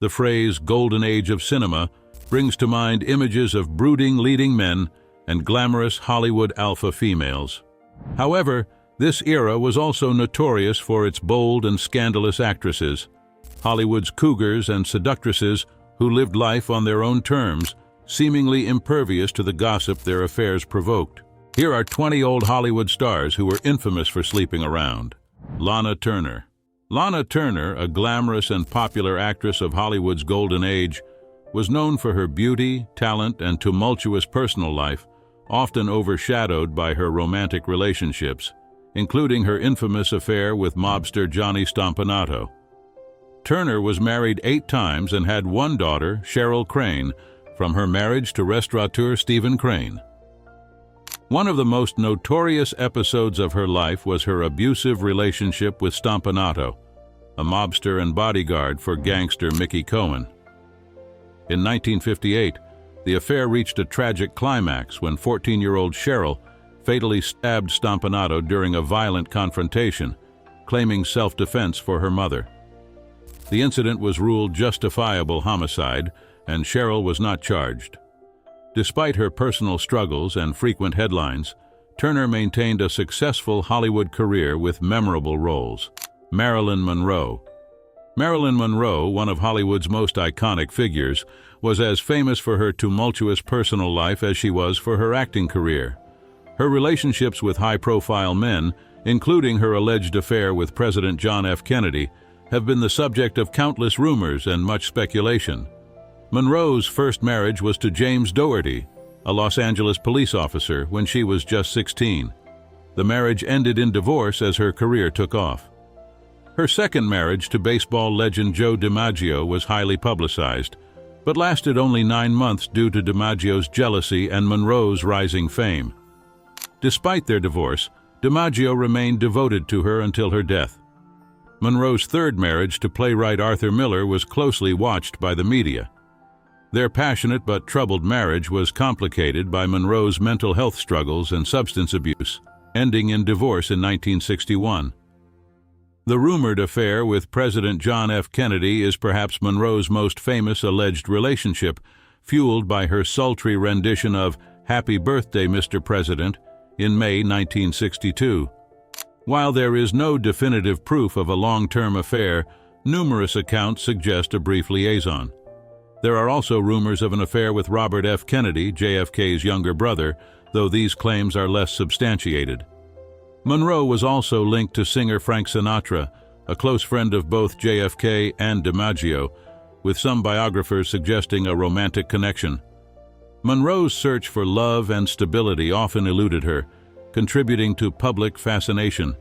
The phrase "golden age of cinema" brings to mind images of brooding leading men and glamorous Hollywood alpha females. However, this era was also notorious for its bold and scandalous actresses, Hollywood's cougars and seductresses who lived life on their own terms, seemingly impervious to the gossip their affairs provoked. Here are 20 old Hollywood stars who were infamous for sleeping around. Lana Turner. Lana Turner, a glamorous and popular actress of Hollywood's golden age, was known for her beauty, talent, and tumultuous personal life, often overshadowed by her romantic relationships, including her infamous affair with mobster Johnny Stompanato. Turner was married 8 times and had one daughter, Cheryl Crane, from her marriage to restaurateur Stephen Crane. One of the most notorious episodes of her life was her abusive relationship with Stompanato, a mobster and bodyguard for gangster Mickey Cohen. In 1958, the affair reached a tragic climax when 14-year-old Cheryl fatally stabbed Stompanato during a violent confrontation, claiming self-defense for her mother. The incident was ruled justifiable homicide, and Cheryl was not charged. Despite her personal struggles and frequent headlines, Turner maintained a successful Hollywood career with memorable roles. Marilyn Monroe. Marilyn Monroe, one of Hollywood's most iconic figures, was as famous for her tumultuous personal life as she was for her acting career. Her relationships with high-profile men, including her alleged affair with President John F. Kennedy, have been the subject of countless rumors and much speculation. Monroe's first marriage was to James Dougherty, a Los Angeles police officer, when she was just 16. The marriage ended in divorce as her career took off. Her second marriage to baseball legend Joe DiMaggio was highly publicized, but lasted only 9 months due to DiMaggio's jealousy and Monroe's rising fame. Despite their divorce, DiMaggio remained devoted to her until her death. Monroe's third marriage to playwright Arthur Miller was closely watched by the media. Their passionate but troubled marriage was complicated by Monroe's mental health struggles and substance abuse, ending in divorce in 1961. The rumored affair with President John F. Kennedy is perhaps Monroe's most famous alleged relationship, fueled by her sultry rendition of "Happy Birthday, Mr. President" in May 1962. While there is no definitive proof of a long-term affair, numerous accounts suggest a brief liaison. There are also rumors of an affair with Robert F. Kennedy, JFK's younger brother, though these claims are less substantiated. Monroe was also linked to singer Frank Sinatra, a close friend of both JFK and DiMaggio, with some biographers suggesting a romantic connection. Monroe's search for love and stability often eluded her, contributing to public fascination.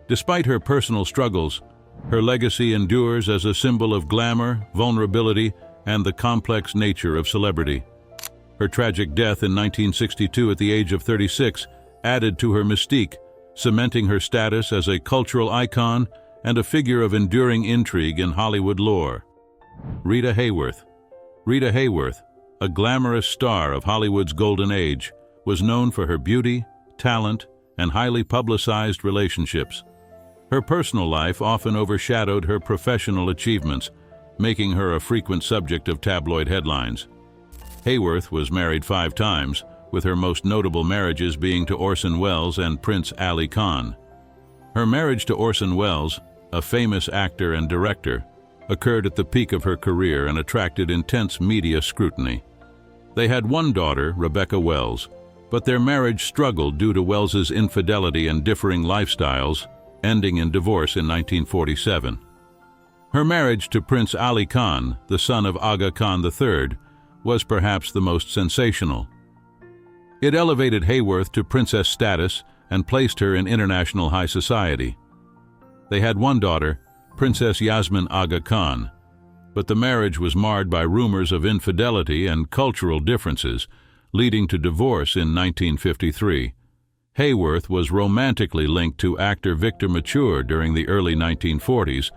Despite her personal struggles, her legacy endures as a symbol of glamour, vulnerability, and the complex nature of celebrity. Her tragic death in 1962 at the age of 36 added to her mystique, cementing her status as a cultural icon and a figure of enduring intrigue in Hollywood lore. Rita Hayworth. Rita Hayworth, a glamorous star of Hollywood's golden age, was known for her beauty, talent, and highly publicized relationships. Her personal life often overshadowed her professional achievements, making her a frequent subject of tabloid headlines. Hayworth was married 5 times, with her most notable marriages being to Orson Welles and Prince Ali Khan. Her marriage to Orson Welles, a famous actor and director, occurred at the peak of her career and attracted intense media scrutiny. They had one daughter, Rebecca Wells, but their marriage struggled due to Wells's infidelity and differing lifestyles, ending in divorce in 1947. Her marriage to Prince Ali Khan, the son of Aga Khan III, was perhaps the most sensational. It elevated Hayworth to princess status and placed her in international high society. They had one daughter, Princess Yasmin Aga Khan, but the marriage was marred by rumors of infidelity and cultural differences, leading to divorce in 1953. Hayworth was romantically linked to actor Victor Mature during the early 1940s,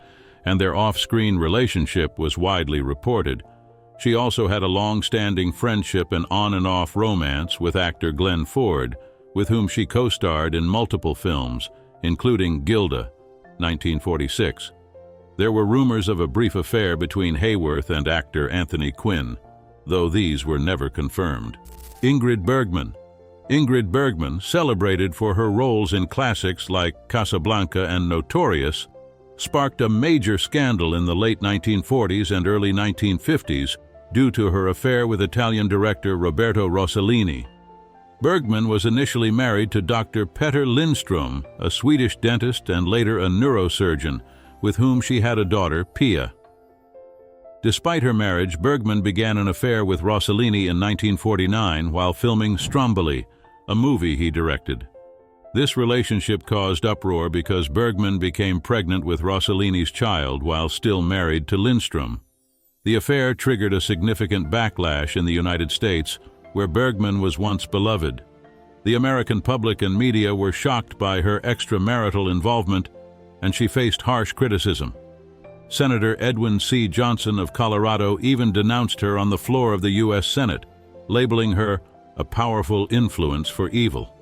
and their off-screen relationship was widely reported. She also had a long-standing friendship and on-and-off romance with actor Glenn Ford, with whom she co-starred in multiple films, including Gilda, 1946. There were rumors of a brief affair between Hayworth and actor Anthony Quinn, though these were never confirmed. Ingrid Bergman. Ingrid Bergman, celebrated for her roles in classics like Casablanca and Notorious, sparked a major scandal in the late 1940s and early 1950s due to her affair with Italian director Roberto Rossellini. Bergman was initially married to Dr. Petter Lindström, a Swedish dentist and later a neurosurgeon, with whom she had a daughter, Pia. Despite her marriage, Bergman began an affair with Rossellini in 1949 while filming Stromboli, a movie he directed. This relationship caused uproar because Bergman became pregnant with Rossellini's child while still married to Lindström. The affair triggered a significant backlash in the United States, where Bergman was once beloved. The American public and media were shocked by her extramarital involvement, and she faced harsh criticism. Senator Edwin C. Johnson of Colorado even denounced her on the floor of the U.S. Senate, labeling her a powerful influence for evil.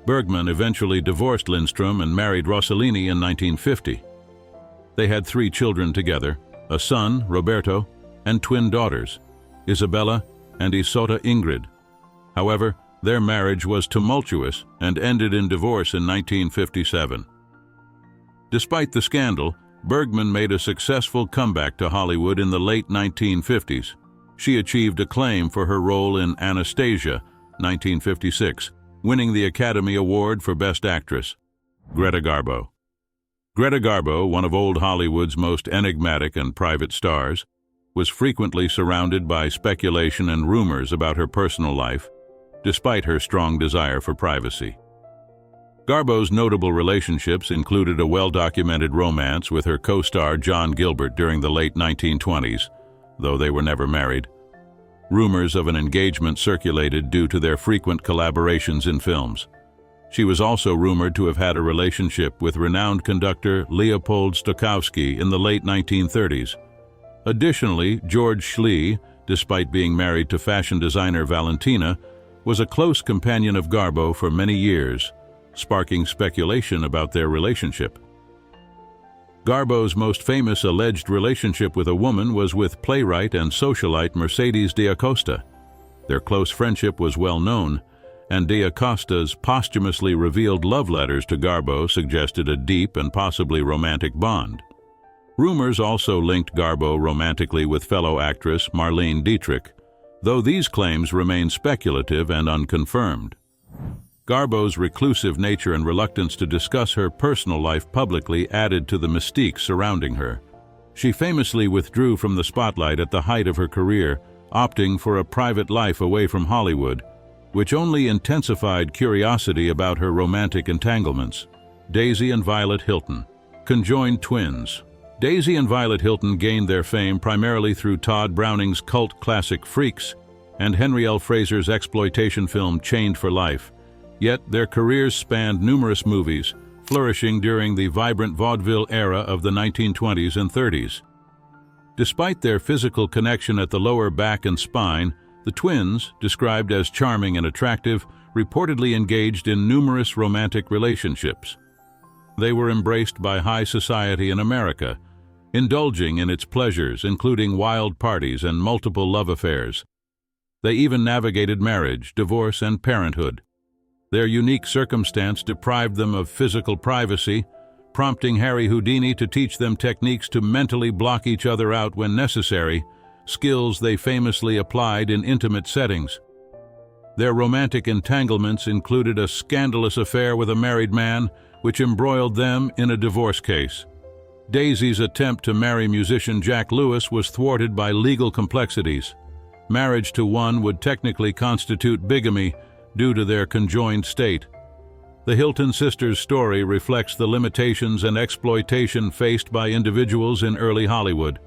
Bergman eventually divorced Lindström and married Rossellini in 1950. They had 3 children together, a son, Roberto, and twin daughters, Isabella and Isotta Ingrid. However, their marriage was tumultuous and ended in divorce in 1957. Despite the scandal, Bergman made a successful comeback to Hollywood in the late 1950s. She achieved acclaim for her role in Anastasia, 1956, winning the Academy Award for Best Actress. Greta Garbo. Greta Garbo, one of old Hollywood's most enigmatic and private stars, was frequently surrounded by speculation and rumors about her personal life, despite her strong desire for privacy. Garbo's notable relationships included a well-documented romance with her co-star John Gilbert during the late 1920s, though they were never married. Rumors of an engagement circulated due to their frequent collaborations in films. She was also rumored to have had a relationship with renowned conductor Leopold Stokowski in the late 1930s. Additionally, George Schley, despite being married to fashion designer Valentina, was a close companion of Garbo for many years, sparking speculation about their relationship. Garbo's most famous alleged relationship with a woman was with playwright and socialite Mercedes de Acosta. Their close friendship was well known, and de Acosta's posthumously revealed love letters to Garbo suggested a deep and possibly romantic bond. Rumors also linked Garbo romantically with fellow actress Marlene Dietrich, though these claims remain speculative and unconfirmed. Garbo's reclusive nature and reluctance to discuss her personal life publicly added to the mystique surrounding her. She famously withdrew from the spotlight at the height of her career, opting for a private life away from Hollywood, which only intensified curiosity about her romantic entanglements. Daisy and Violet Hilton, conjoined twins. Daisy and Violet Hilton gained their fame primarily through Todd Browning's cult classic Freaks and Henry L. Fraser's exploitation film Chained for Life. Yet their careers spanned numerous movies, flourishing during the vibrant vaudeville era of the 1920s and 30s. Despite their physical connection at the lower back and spine, the twins, described as charming and attractive, reportedly engaged in numerous romantic relationships. They were embraced by high society in America, indulging in its pleasures, including wild parties and multiple love affairs. They even navigated marriage, divorce, and parenthood. Their unique circumstance deprived them of physical privacy, prompting Harry Houdini to teach them techniques to mentally block each other out when necessary, skills they famously applied in intimate settings. Their romantic entanglements included a scandalous affair with a married man, which embroiled them in a divorce case. Daisy's attempt to marry musician Jack Lewis was thwarted by legal complexities. Marriage to one would technically constitute bigamy due to their conjoined state. The Hilton sisters' story reflects the limitations and exploitation faced by individuals in early Hollywood.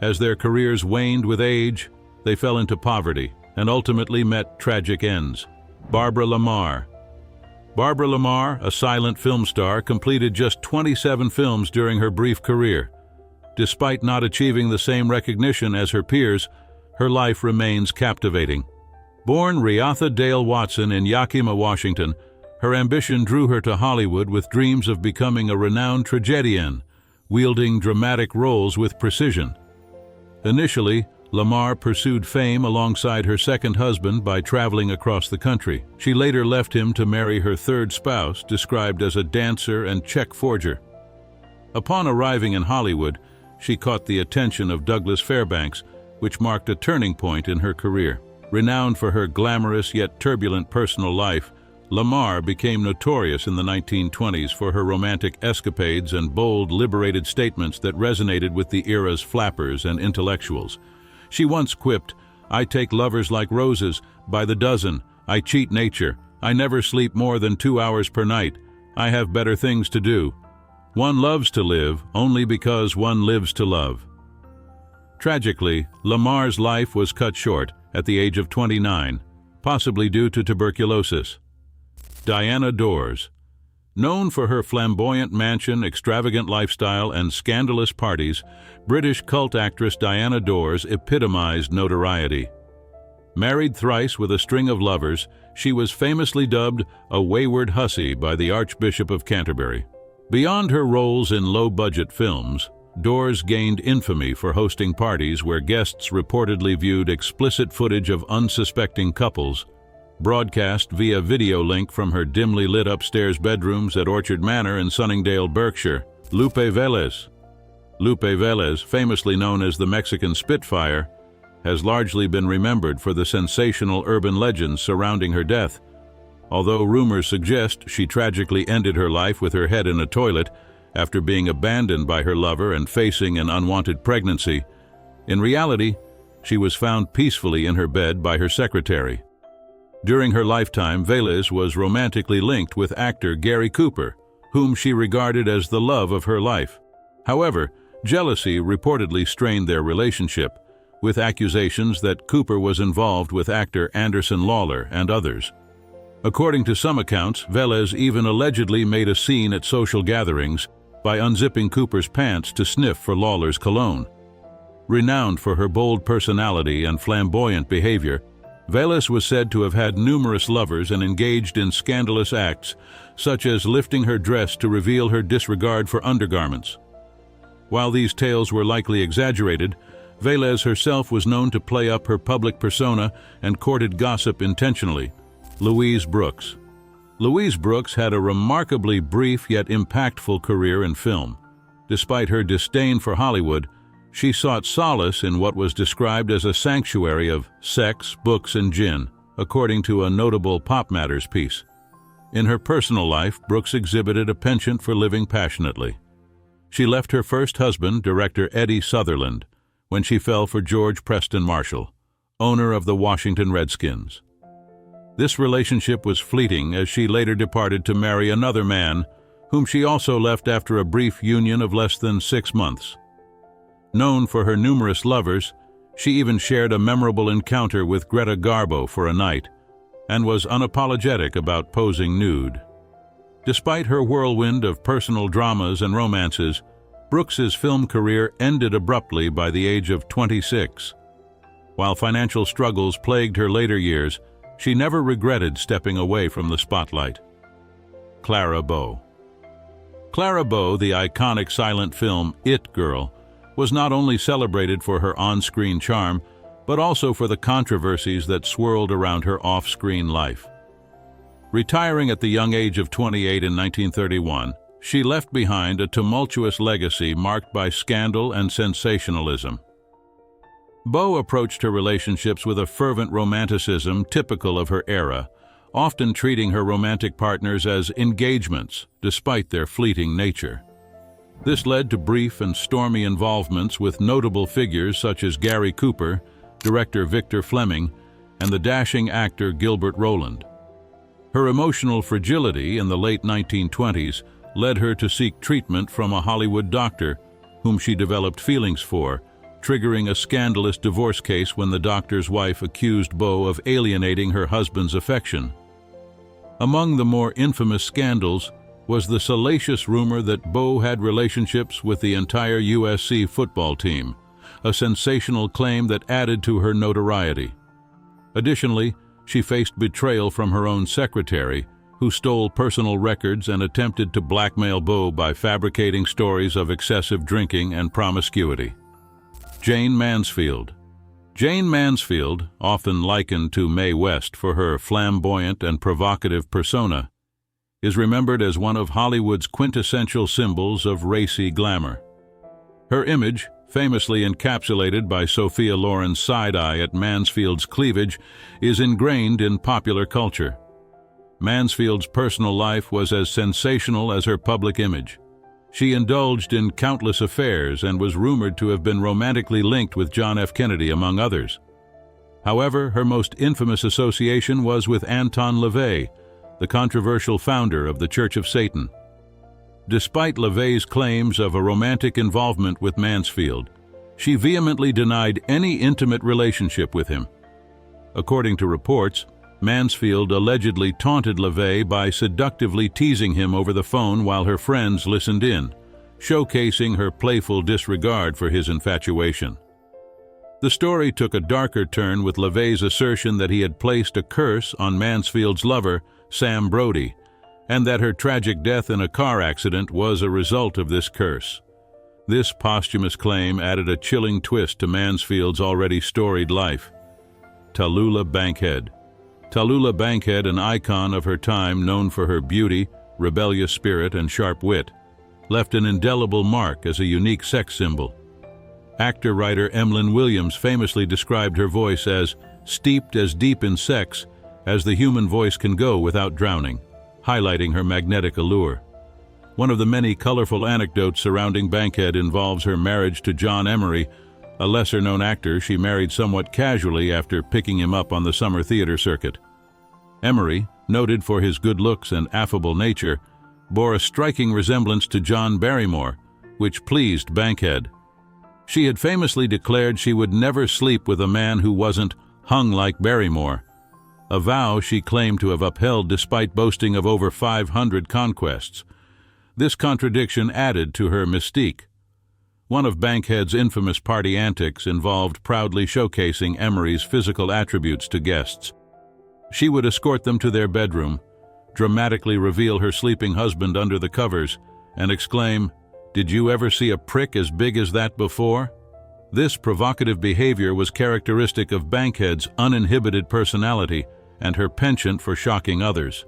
As their careers waned with age, they fell into poverty and ultimately met tragic ends. Barbara Lamar. Barbara Lamar, a silent film star, completed just 27 films during her brief career. Despite not achieving the same recognition as her peers, her life remains captivating. Born Reatha Dale Watson in Yakima, Washington, her ambition drew her to Hollywood with dreams of becoming a renowned tragedienne, wielding dramatic roles with precision. Initially, Lamar pursued fame alongside her second husband by traveling across the country. She later left him to marry her third spouse, described as a dancer and check forger. Upon arriving in Hollywood, she caught the attention of Douglas Fairbanks, which marked a turning point in her career. Renowned for her glamorous yet turbulent personal life, Lamar became notorious in the 1920s for her romantic escapades and bold, liberated statements that resonated with the era's flappers and intellectuals. She once quipped, "I take lovers like roses, by the dozen. I cheat nature. I never sleep more than 2 hours per night. I have better things to do. One loves to live only because one lives to love." Tragically, Lamar's life was cut short at the age of 29, possibly due to tuberculosis. Diana Dors. Known for her flamboyant mansion, extravagant lifestyle, and scandalous parties, British cult actress Diana Dors epitomized notoriety. Married thrice with a string of lovers, she was famously dubbed a wayward hussy by the Archbishop of Canterbury. Beyond her roles in low-budget films, Dors gained infamy for hosting parties where guests reportedly viewed explicit footage of unsuspecting couples, broadcast via video link from her dimly lit upstairs bedrooms at Orchard Manor in Sunningdale, Berkshire. Lupe Vélez. Lupe Vélez, famously known as the Mexican Spitfire, has largely been remembered for the sensational urban legends surrounding her death. Although rumors suggest she tragically ended her life with her head in a toilet after being abandoned by her lover and facing an unwanted pregnancy, in reality, she was found peacefully in her bed by her secretary. During her lifetime, Vélez was romantically linked with actor Gary Cooper, whom she regarded as the love of her life. However, jealousy reportedly strained their relationship, with accusations that Cooper was involved with actor Anderson Lawler and others. According to some accounts, Vélez even allegedly made a scene at social gatherings by unzipping Cooper's pants to sniff for Lawler's cologne. Renowned for her bold personality and flamboyant behavior, Vélez was said to have had numerous lovers and engaged in scandalous acts, such as lifting her dress to reveal her disregard for undergarments. While these tales were likely exaggerated, Vélez herself was known to play up her public persona and courted gossip intentionally. Louise Brooks. Louise Brooks had a remarkably brief yet impactful career in film. Despite her disdain for Hollywood, she sought solace in what was described as a sanctuary of sex, books, and gin, according to a notable Pop Matters piece. In her personal life, Brooks exhibited a penchant for living passionately. She left her first husband, director Eddie Sutherland, when she fell for George Preston Marshall, owner of the Washington Redskins. This relationship was fleeting as she later departed to marry another man, whom she also left after a brief union of less than 6 months. Known for her numerous lovers, she even shared a memorable encounter with Greta Garbo for a night, and was unapologetic about posing nude. Despite her whirlwind of personal dramas and romances, Brooks's film career ended abruptly by the age of 26. While financial struggles plagued her later years, she never regretted stepping away from the spotlight. Clara Bow. Clara Bow, the iconic silent film It Girl, was not only celebrated for her on-screen charm, but also for the controversies that swirled around her off-screen life. Retiring at the young age of 28 in 1931, she left behind a tumultuous legacy marked by scandal and sensationalism. Bow approached her relationships with a fervent romanticism typical of her era, often treating her romantic partners as engagements, despite their fleeting nature. This led to brief and stormy involvements with notable figures such as Gary Cooper, director Victor Fleming, and the dashing actor Gilbert Roland. Her emotional fragility in the late 1920s led her to seek treatment from a Hollywood doctor, whom she developed feelings for, triggering a scandalous divorce case when the doctor's wife accused Bow of alienating her husband's affection. Among the more infamous scandals was the salacious rumor that Bow had relationships with the entire USC football team, a sensational claim that added to her notoriety. Additionally, she faced betrayal from her own secretary, who stole personal records and attempted to blackmail Beau by fabricating stories of excessive drinking and promiscuity. Jane Mansfield. Jane Mansfield, often likened to Mae West for her flamboyant and provocative persona, is remembered as one of Hollywood's quintessential symbols of racy glamour. Her image, famously encapsulated by Sophia Loren's side-eye at Mansfield's cleavage, is ingrained in popular culture. Mansfield's personal life was as sensational as her public image. She indulged in countless affairs and was rumored to have been romantically linked with John F. Kennedy, among others. However, her most infamous association was with Anton LaVey, the controversial founder of the Church of Satan. Despite LaVey's claims of a romantic involvement with Mansfield, she vehemently denied any intimate relationship with him. According to reports, Mansfield allegedly taunted LaVey by seductively teasing him over the phone while her friends listened in, showcasing her playful disregard for his infatuation. The story took a darker turn with LaVey's assertion that he had placed a curse on Mansfield's lover, Sam Brody, and that her tragic death in a car accident was a result of this curse. This posthumous claim added a chilling twist to Mansfield's already storied life. Tallulah Bankhead. Tallulah Bankhead, an icon of her time known for her beauty, rebellious spirit, and sharp wit, left an indelible mark as a unique sex symbol. Actor-writer Emlyn Williams famously described her voice as steeped as deep in sex as the human voice can go without drowning, highlighting her magnetic allure. One of the many colorful anecdotes surrounding Bankhead involves her marriage to John Emery, a lesser-known actor she married somewhat casually after picking him up on the summer theater circuit. Emery, noted for his good looks and affable nature, bore a striking resemblance to John Barrymore, which pleased Bankhead. She had famously declared she would never sleep with a man who wasn't hung like Barrymore, a vow she claimed to have upheld despite boasting of over 500 conquests. This contradiction added to her mystique. One of Bankhead's infamous party antics involved proudly showcasing Emery's physical attributes to guests. She would escort them to their bedroom, dramatically reveal her sleeping husband under the covers, and exclaim, "Did you ever see a prick as big as that before?" This provocative behavior was characteristic of Bankhead's uninhibited personality and her penchant for shocking others.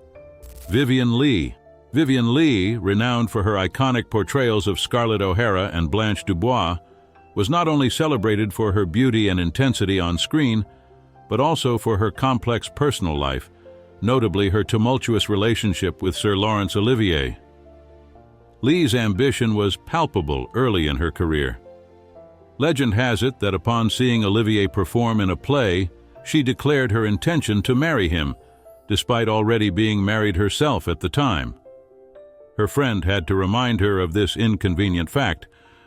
Vivien Leigh. Vivien Leigh, renowned for her iconic portrayals of Scarlett O'Hara and Blanche Dubois, was not only celebrated for her beauty and intensity on screen, but also for her complex personal life, notably her tumultuous relationship with Sir Laurence Olivier. Leigh's ambition was palpable early in her career. Legend has it that upon seeing Olivier perform in a play, she declared her intention to marry him, despite already being married herself at the time. Her friend had to remind her of this inconvenient fact,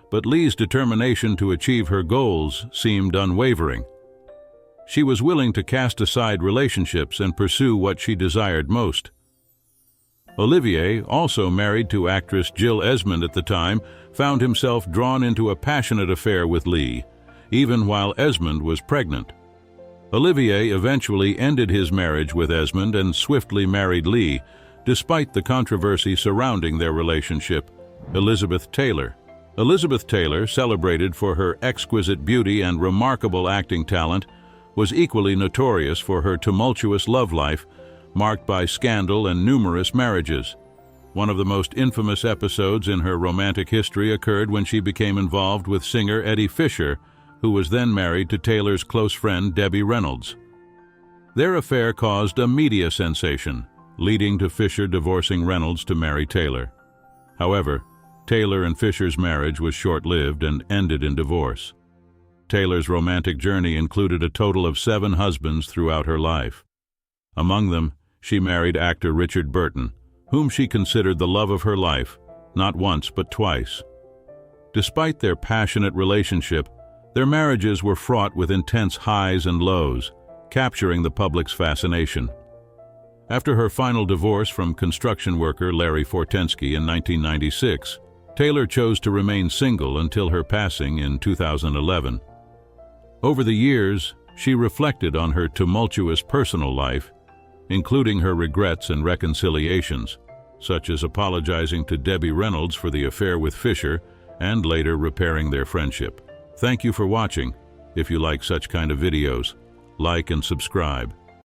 but Leigh's determination to achieve her goals seemed unwavering. She was willing to cast aside relationships and pursue what she desired most. Olivier, also married to actress Jill Esmond at the time, found himself drawn into a passionate affair with Leigh, even while Esmond was pregnant. Olivier eventually ended his marriage with Esmond and swiftly married Leigh, despite the controversy surrounding their relationship. Elizabeth Taylor. Elizabeth Taylor, celebrated for her exquisite beauty and remarkable acting talent, was equally notorious for her tumultuous love life, marked by scandal and numerous marriages. One of the most infamous episodes in her romantic history occurred when she became involved with singer Eddie Fisher, who was then married to Taylor's close friend Debbie Reynolds. Their affair caused a media sensation, leading to Fisher divorcing Reynolds to marry Taylor. However, Taylor and Fisher's marriage was short-lived and ended in divorce. Taylor's romantic journey included a total of 7 husbands throughout her life. Among them, she married actor Richard Burton, whom she considered the love of her life, not once but twice. Despite their passionate relationship, their marriages were fraught with intense highs and lows, capturing the public's fascination. After her final divorce from construction worker Larry Fortensky in 1996, Taylor chose to remain single until her passing in 2011. Over the years, she reflected on her tumultuous personal life, including her regrets and reconciliations, such as apologizing to Debbie Reynolds for the affair with Fisher and later repairing their friendship. Thank you for watching. If you like such kind of videos, like and subscribe.